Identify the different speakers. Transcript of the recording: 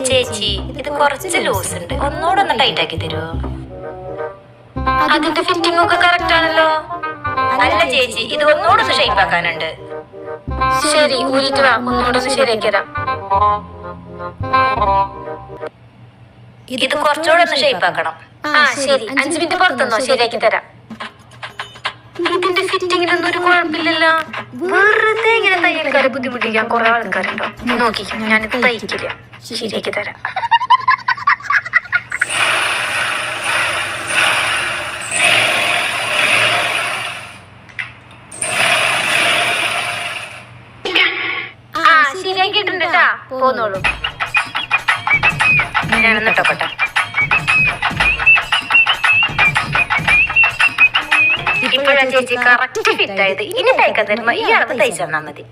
Speaker 1: ചേച്ചി ഇത് കുറച്ച് ലൂസ് ഉണ്ട്, ഒന്നുകൂടെ ഒന്ന് ടൈറ്റ് ആക്കി തരുമോ? അതിന്റെ ഫിറ്റിംഗ് ഒക്കെ കറക്റ്റ് ആണല്ലോ. അല്ല ചേച്ചി, ഇത് ഒന്നുകൂടെ ഒന്ന് ഷേപ്പ് ആക്കാനുണ്ട്. ശരി, ഊരിട്ട് വാ, ഒന്നുകൂടെ ഒന്ന് ശരിയാക്കി തരാം. ഇത് കുറച്ചുകൂടെ ഒന്ന് ഷേപ്പ് ആക്കണം. ആ ശരി, 5 മിനിറ്റ് പുറത്തുനിന്നോ, ശരിയാക്കി തരാം. ഇതിന്റെ ഫിറ്റിങ്ങിനൊന്നും ഒരു കുഴപ്പമില്ലല്ലോ. വെറുതെ ഇങ്ങനെ തയ്യൽക്കാരെ ബുദ്ധിമുട്ടിക്കാൻ കുറെ ആൾക്കാരുണ്ടോ? നോക്കിക്കോ, ഞാനിത് തയ്ക്കില്ല, ശരിയാക്കി തരാം. ശരിയാക്കിയിട്ടുണ്ട് ട്ടാ, പോന്നോളൂ. ഞാനൊന്ന് ഇട്ടോട്ടെ. ഇപ്പോഴാ ചേച്ചി കറക്റ്റ് ഫിറ്റ് ആയത്. ഇനി തയ്ക്കാൻ തരുമ്പോ ഈ അളവ് തയ്ച്ചു തന്നാ മതി.